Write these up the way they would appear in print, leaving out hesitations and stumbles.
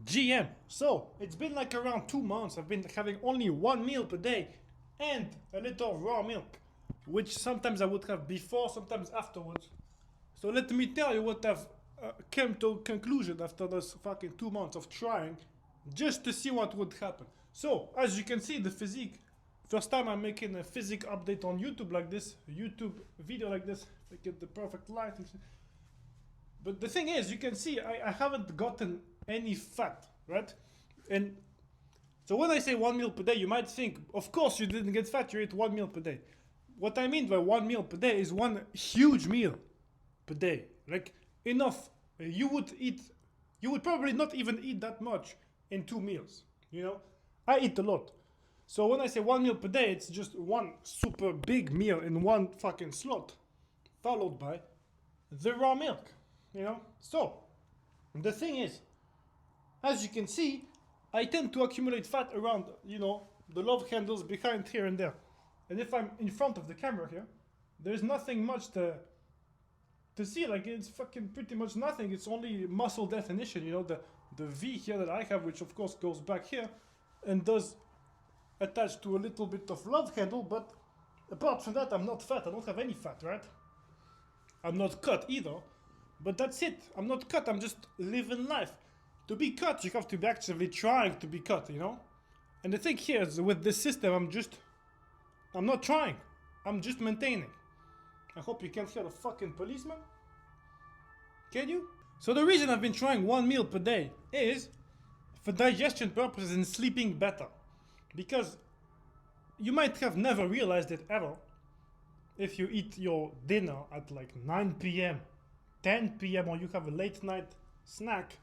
GM. So it's been like around 2 months. I've been having only one meal per day and a little raw milk, which sometimes I would have before, sometimes afterwards. So let me tell you what I've came to a conclusion after this fucking 2 months of trying, just to see what would happen. So as you can see, the physique. First time I'm making a physique update on YouTube like this, a YouTube video like this. If I get the perfect light. But the thing is, you can see I haven't gotten any fat, right? And so when I say one meal per day, you might think, of course you didn't get fat, you ate one meal per day. What I mean by one meal per day is one huge meal per day. Like enough. You would probably not even eat that much in 2 meals. You know? I eat a lot. So when I say one meal per day, it's just one super big meal in one fucking slot, followed by the raw milk. You know? So the thing is, as you can see, I tend to accumulate fat around, the love handles behind here and there. And if I'm in front of the camera here, there's nothing much to see. Like, it's fucking pretty much nothing. It's only muscle definition, the V here that I have, which of course goes back here and does attach to a little bit of love handle. But apart from that, I'm not fat. I don't have any fat, right? I'm not cut either. But that's it. I'm not cut. I'm just living life. To be cut, you have to be actively trying to be cut, And the thing here is, with this system, I'm not trying. I'm just maintaining. I hope you can't hear the fucking policeman. Can you? So the reason I've been trying one meal per day is for digestion purposes and sleeping better. Because you might have never realized it ever. If you eat your dinner at like 9 p.m., 10 p.m. or you have a late night snack,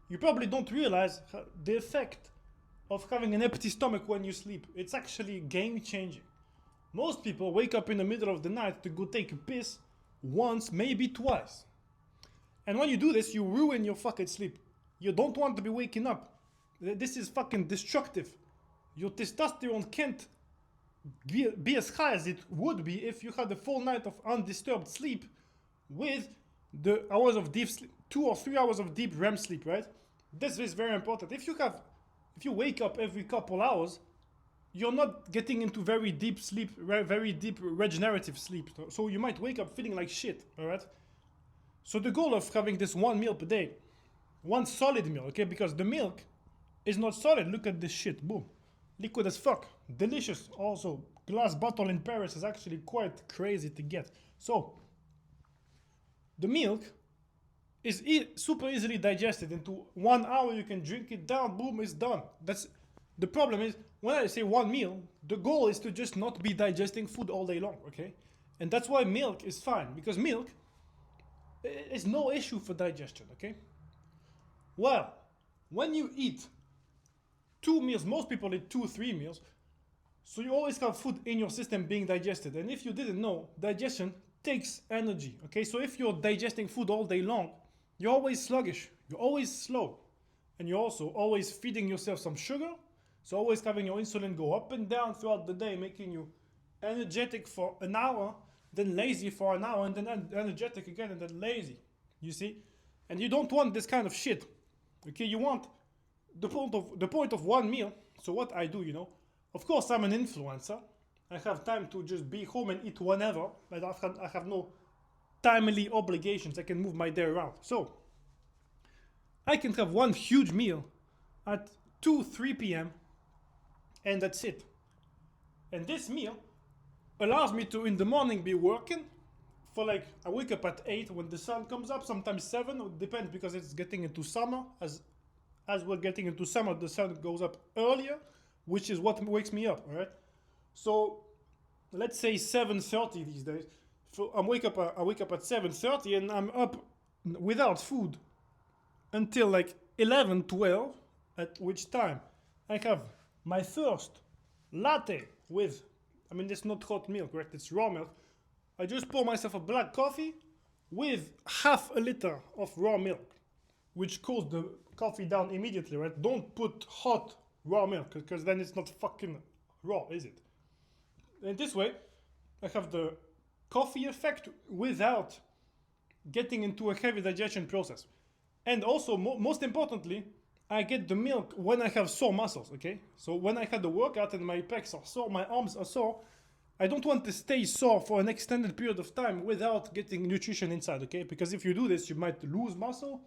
you probably don't realize the effect of having an empty stomach when you sleep. It's actually game changing. Most people wake up in the middle of the night to go take a piss once, maybe twice. And when you do this, you ruin your fucking sleep. You don't want to be waking up. This is fucking destructive. Your testosterone can't be as high as it would be if you had a full night of undisturbed sleep with the hours of deep sleep, 2 or 3 hours of deep REM sleep, right? This is very important. If you wake up every couple hours, you're not getting into very deep sleep, very deep regenerative sleep. So you might wake up feeling like shit, all right? So the goal of having this one meal per day, one solid meal, okay? Because the milk is not solid. Look at this shit, boom. Liquid as fuck, delicious. Also, glass bottle in Paris is actually quite crazy to get. So the milk is super easily digested. Into 1 hour you can drink it down, boom, it's done. That's the problem. Is when I say one meal, the goal is to just not be digesting food all day long, okay? And that's why milk is fine, because milk is no issue for digestion, okay? Well, when you eat 2 meals, most people eat 2-3 meals, so you always have food in your system being digested. And if you didn't know, digestion takes energy, okay? So if you're digesting food all day long, you're always sluggish, you're always slow, and you're also always feeding yourself some sugar, so always having your insulin go up and down throughout the day, making you energetic for an hour, then lazy for an hour, and then energetic again, and then lazy, you see? And you don't want this kind of shit, okay? You want the point of one meal. So what I do, of course I'm an influencer. I have time to just be home and eat whenever, but I have no timely obligations. I can move my day around. So I can have one huge meal at 2-3 p.m. and that's it. And this meal allows me to, in the morning, be working for I wake up at 8 when the sun comes up, sometimes 7, it depends, because it's getting into summer. As we're getting into summer, the sun goes up earlier, which is what wakes me up, all right? So let's say 7:30 these days. I wake up at 7:30 and I'm up without food until 11, 12, at which time I have my first latte with, it's not hot milk, right? It's raw milk. I just pour myself a black coffee with half a liter of raw milk, which cools the coffee down immediately, right? Don't put hot raw milk, because then it's not fucking raw, is it? And this way, I have the coffee effect without getting into a heavy digestion process. And also, most importantly, I get the milk when I have sore muscles, okay? So when I had the workout and my pecs are sore, my arms are sore, I don't want to stay sore for an extended period of time without getting nutrition inside, okay? Because if you do this, you might lose muscle.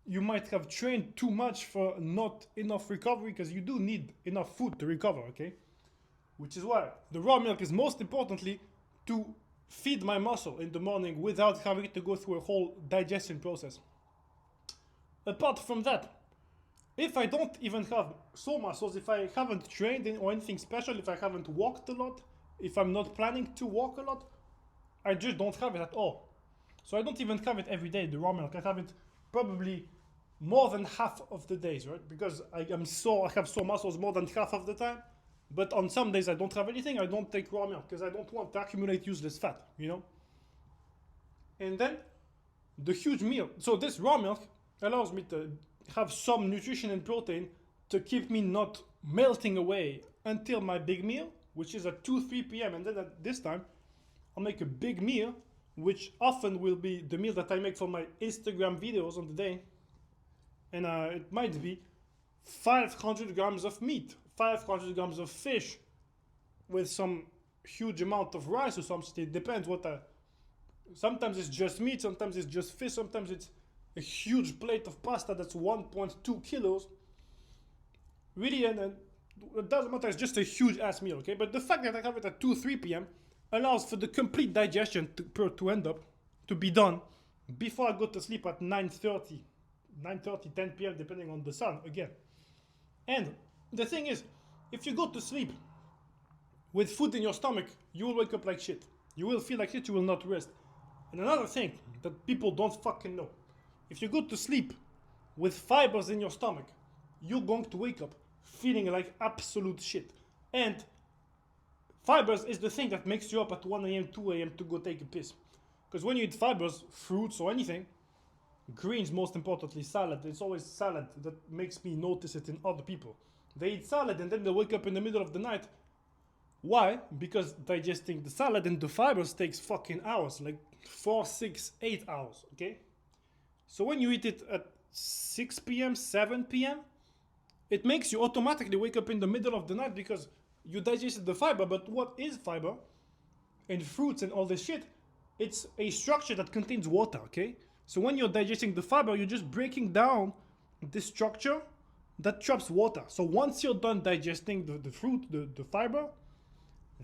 You might have trained too much for not enough recovery, because you do need enough food to recover, okay? Which is why the raw milk is most importantly to feed my muscle in the morning without having to go through a whole digestion process. Apart from that, if I don't even have sore muscles, if I haven't trained or anything special, if I haven't walked a lot, if I'm not planning to walk a lot, I just don't have it at all. So I don't even have it every day, the raw milk. I have it probably more than half of the days, right? Because I have sore muscles more than half of the time. But on some days I don't have anything, I don't take raw milk because I don't want to accumulate useless fat, you know? And then the huge meal. So this raw milk allows me to have some nutrition and protein to keep me not melting away until my big meal, which is at 2-3 p.m. And then at this time, I'll make a big meal, which often will be the meal that I make for my Instagram videos on the day. And it might be 500 grams of meat, 500 grams of fish, with some huge amount of rice or something. It depends what sometimes it's just meat, sometimes it's just fish, sometimes it's a huge plate of pasta that's 1.2 kilos. Really, and it doesn't matter, it's just a huge ass meal, okay? But the fact that I have it at 2-3 p.m. allows for the complete digestion to end up, to be done, before I go to sleep at 9:30, 10 p.m. depending on the sun, again. And the thing is, if you go to sleep with food in your stomach, you will wake up like shit. You will feel like shit, you will not rest. And another thing that people don't fucking know, if you go to sleep with fibers in your stomach, you're going to wake up feeling like absolute shit. And fibers is the thing that makes you up at 1 a.m., 2 a.m. to go take a piss. Because when you eat fibers, fruits or anything, greens most importantly, salad, it's always salad that makes me notice it in other people. They eat salad and then they wake up in the middle of the night. Why? Because digesting the salad and the fibers takes fucking hours, like 4, 6, 8 hours, okay? So when you eat it at 6 p.m., 7 p.m., it makes you automatically wake up in the middle of the night because you digested the fiber. But what is fiber? And fruits and all this shit, it's a structure that contains water, okay? So when you're digesting the fiber, you're just breaking down this structure that traps water. So once you're done digesting the fruit, the fiber,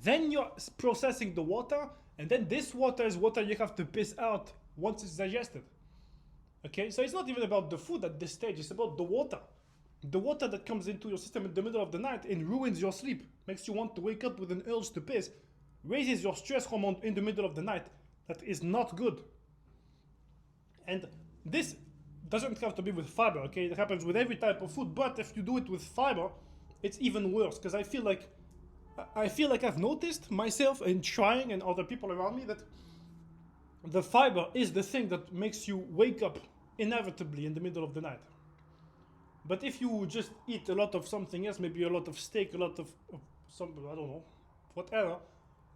then you're processing the water, and then this water is water you have to piss out once it's digested. Okay, so it's not even about the food at this stage, it's about the water. The water that comes into your system in the middle of the night and ruins your sleep, makes you want to wake up with an urge to piss, raises your stress hormone in the middle of the night. That is not good. And this doesn't have to be with fiber, okay? It happens with every type of food, but if you do it with fiber, it's even worse, because I feel like I've noticed myself in trying and other people around me that the fiber is the thing that makes you wake up inevitably in the middle of the night. But if you just eat a lot of something else, maybe a lot of steak, a lot of some, I don't know, whatever,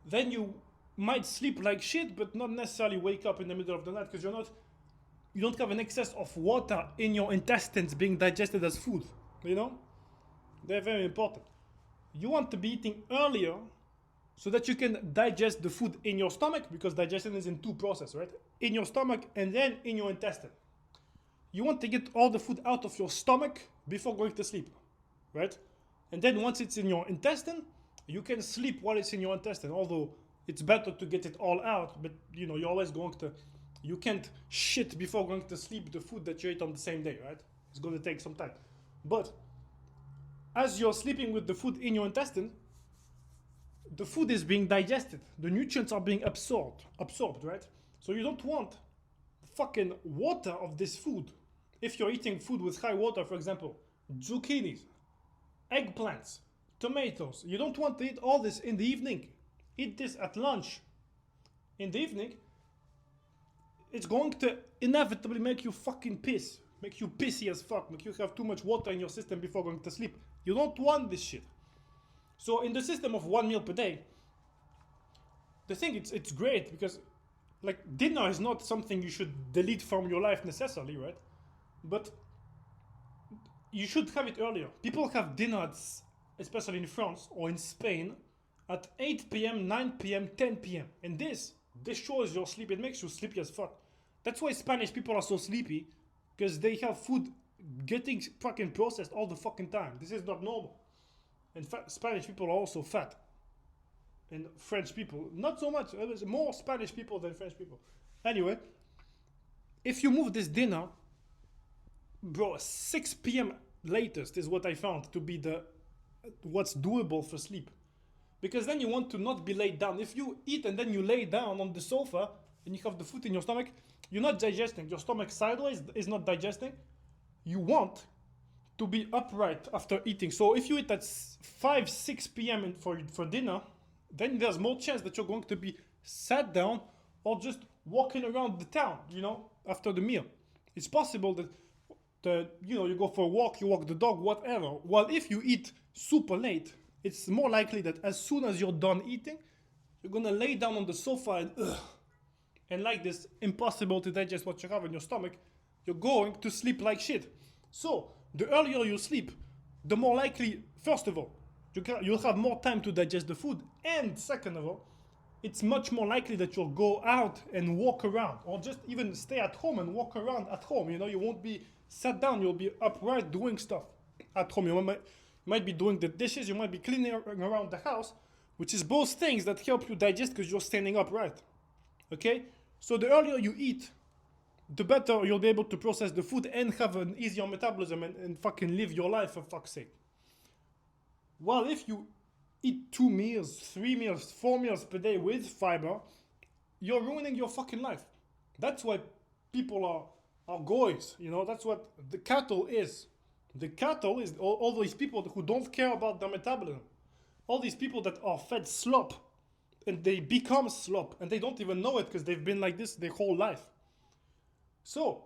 then you might sleep like shit, but not necessarily wake up in the middle of the night because you don't have an excess of water in your intestines being digested as food, you know? They're very important. You want to be eating earlier so that you can digest the food in your stomach, because digestion is in two processes, right? In your stomach and then in your intestine. You want to get all the food out of your stomach before going to sleep, right? And then once it's in your intestine, you can sleep while it's in your intestine, although it's better to get it all out, but you know, you can't shit before going to sleep the food that you ate on the same day, right? It's going to take some time. But as you're sleeping with the food in your intestine, the food is being digested. The nutrients are being absorbed, right? So you don't want the fucking water of this food. If you're eating food with high water, for example, zucchinis, eggplants, tomatoes, you don't want to eat all this in the evening. Eat this at lunch. In the evening, it's going to inevitably make you fucking piss. Make you pissy as fuck. Make you have too much water in your system before going to sleep. You don't want this shit. So in the system of 1 meal per day, the thing, it's great because like dinner is not something you should delete from your life necessarily, right? But you should have it earlier. People have dinners, especially in France or in Spain, at 8 p.m., 9 p.m., 10 p.m. And this destroys your sleep. It makes you sleepy as fuck. That's why Spanish people are so sleepy, because they have food getting fucking processed all the fucking time. This is not normal. And Spanish people are also fat. And French people, not so much. There's more Spanish people than French people. Anyway, if you move this dinner, bro, 6 p.m. latest is what I found to be what's doable for sleep. Because then you want to not be laid down. If you eat and then you lay down on the sofa and you have the food in your stomach, you're not digesting. Your stomach sideways is not digesting. You want to be upright after eating. So if you eat at 5, 6 p.m. for dinner, then there's more chance that you're going to be sat down or just walking around the town, after the meal. It's possible that you go for a walk, you walk the dog, whatever. While if you eat super late, it's more likely that as soon as you're done eating, you're gonna lay down on the sofa and like this, impossible to digest what you have in your stomach, you're going to sleep like shit. So the earlier you sleep, the more likely, first of all, you'll have more time to digest the food, and second of all, it's much more likely that you'll go out and walk around, or just even stay at home and walk around at home. You won't be sat down, you'll be upright doing stuff at home. You might be doing the dishes, you might be cleaning around the house, which is both things that help you digest because you're standing upright. Okay? So the earlier you eat, the better you'll be able to process the food and have an easier metabolism and fucking live your life, for fuck's sake. Well, if you eat 2 meals, 3 meals, 4 meals per day with fiber, you're ruining your fucking life. That's why people are goys, that's what the cattle is. The cattle is all these people who don't care about their metabolism. All these people that are fed slop, and they become slop, and they don't even know it because they've been like this their whole life. So,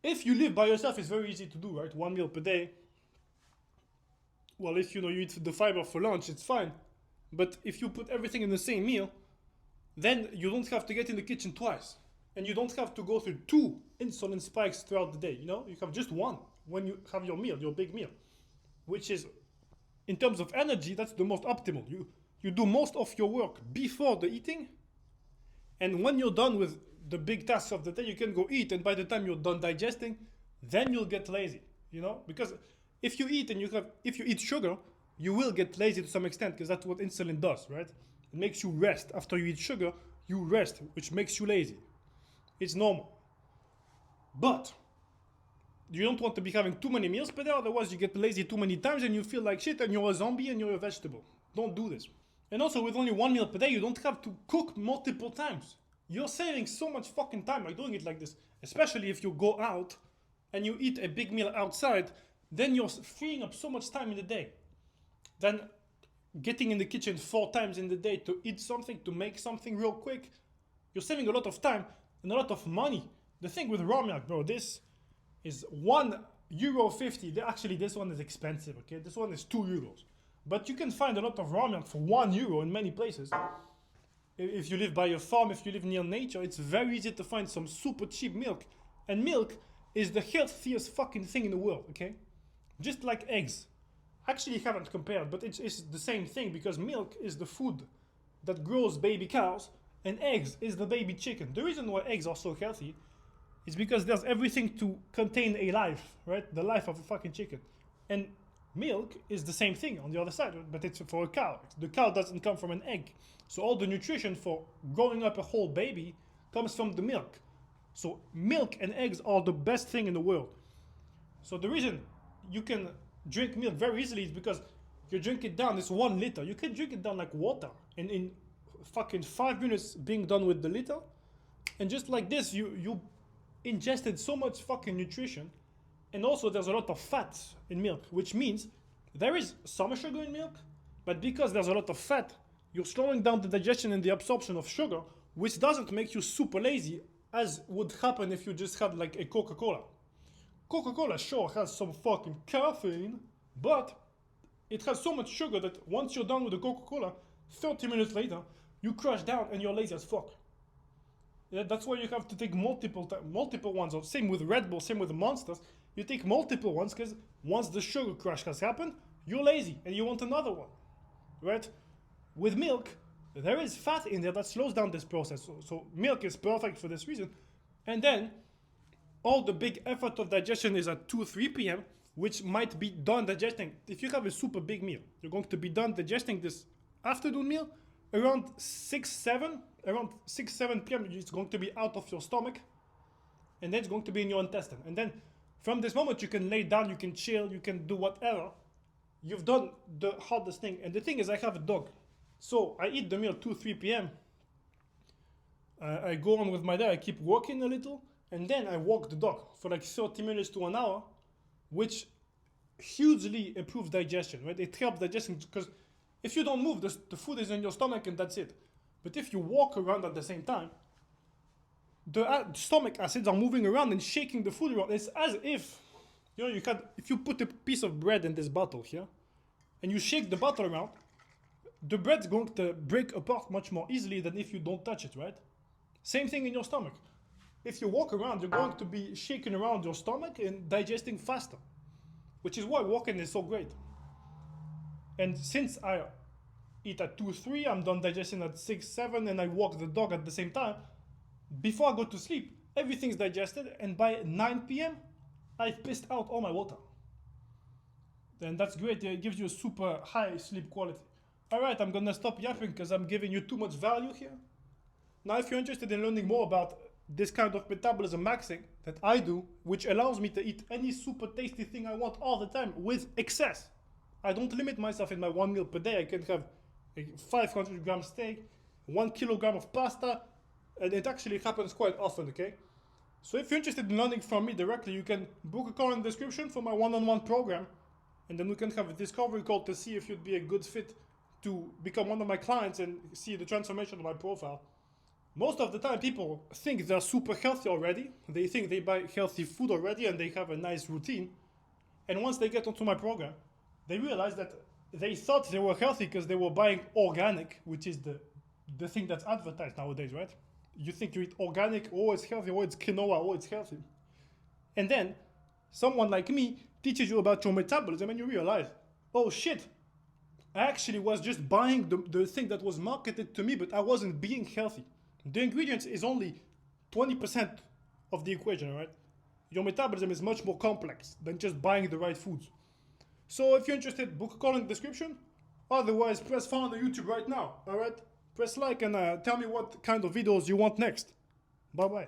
if you live by yourself, it's very easy to do, right? 1 meal per day. Well, if you eat the fiber for lunch, it's fine. But if you put everything in the same meal, then you don't have to get in the kitchen twice. And you don't have to go through 2 insulin spikes throughout the day, You have just one when you have your meal, your big meal. Which is, in terms of energy, that's the most optimal. You do most of your work before the eating. And when you're done with the big tasks of the day, you can go eat. And by the time you're done digesting, then you'll get lazy, Because if you eat if you eat sugar, you will get lazy to some extent because that's what insulin does, right? It makes you rest. After you eat sugar, you rest, which makes you lazy. It's normal. But you don't want to be having too many meals per day, otherwise you get lazy too many times and you feel like shit and you're a zombie and you're a vegetable. Don't do this. And also with only 1 meal per day, you don't have to cook multiple times. You're saving so much fucking time by doing it like this. Especially if you go out and you eat a big meal outside, then you're freeing up so much time in the day. Then getting in the kitchen 4 times in the day to eat something, to make something real quick, you're saving a lot of time and a lot of money. The thing with raw milk, bro, this is €1.50. Actually, this one is expensive, okay? This one is €2. But you can find a lot of raw milk for €1 in many places. If you live by a farm, if you live near nature, it's very easy to find some super cheap milk. And milk is the healthiest fucking thing in the world, okay? Just like eggs. Actually, haven't compared, but it's the same thing because milk is the food that grows baby cows and eggs is the baby chicken. The reason why eggs are so healthy is because there's everything to contain a life, right? The life of a fucking chicken. And milk is the same thing on the other side, but it's for a cow. The cow doesn't come from an egg. So all the nutrition for growing up a whole baby comes from the milk. So milk and eggs are the best thing in the world. So the reason you can drink milk very easily is because you drink it down, it's 1 liter. You can drink it down like water. And in fucking 5 minutes being done with the liter, and just like this, you ingested so much fucking nutrition. And also there's a lot of fat in milk, which means there is some sugar in milk, but because there's a lot of fat, you're slowing down the digestion and the absorption of sugar, which doesn't make you super lazy, as would happen if you just had like a Coca-Cola. Coca-Cola sure has some fucking caffeine, but it has so much sugar that once you're done with the Coca-Cola, 30 minutes later, you crash down and you're lazy as fuck. Yeah, that's why you have to take multiple ones. Or same with Red Bull, same with the Monsters. You take multiple ones because Once the sugar crash has happened, you're lazy and you want another one, right? With milk, there is fat in there that slows down this process. So milk is perfect for this reason. And then all the big effort of digestion is at 2, 3 p.m., which might be done digesting. If you have a super big meal, you're going to be done digesting this afternoon meal around 6, 7 p.m. It's going to be out of your stomach, and then it's going to be in your intestine. And then from this moment, you can lay down, you can chill, you can do whatever. You've done the hardest thing. And the thing is, I have a dog. So I eat the meal 2, 3 p.m. I go on with my day, I keep working a little, and then I walk the dog for like 30 minutes to an hour, which hugely improves digestion, right? It helps digestion because if you don't move, the food is in your stomach and that's it. But if you walk around at the same time, the stomach acids are moving around and shaking the food around. It's as if, if you put a piece of bread in this bottle here, and you shake the bottle around, the bread's going to break apart much more easily than if you don't touch it, right? Same thing in your stomach. If you walk around, you're going to be shaking around your stomach and digesting faster, which is why walking is so great. And since I eat at 2, 3, I'm done digesting at 6, 7, and I walk the dog at the same time, before I go to sleep, everything's digested, and by 9 p.m., I've pissed out all my water. And that's great, it gives you a super high sleep quality. All right, I'm gonna stop yapping because I'm giving you too much value here. Now, if you're interested in learning more about this kind of metabolism maxing that I do, which allows me to eat any super tasty thing I want all the time with excess. I don't limit myself in my 1 meal per day. I can have a 500 gram steak, 1 kilogram of pasta, and it actually happens quite often, okay? So if you're interested in learning from me directly, you can book a call in the description for my one-on-one program, and then we can have a discovery call to see if you'd be a good fit to become one of my clients and see the transformation of my profile. Most of the time, people think they're super healthy already. They think they buy healthy food already and they have a nice routine. And once they get onto my program, they realize that they thought they were healthy because they were buying organic, which is the thing that's advertised nowadays, right? You think you eat organic, oh, it's healthy, oh, it's quinoa, oh, it's healthy. And then someone like me teaches you about your metabolism and you realize, oh shit, I actually was just buying the thing that was marketed to me, but I wasn't being healthy. The ingredients is only 20% of the equation, right? Your metabolism is much more complex than just buying the right foods. So if you're interested, book a call in the description. Otherwise, press follow on YouTube right now, all right? Press like and tell me what kind of videos you want next. Bye-bye.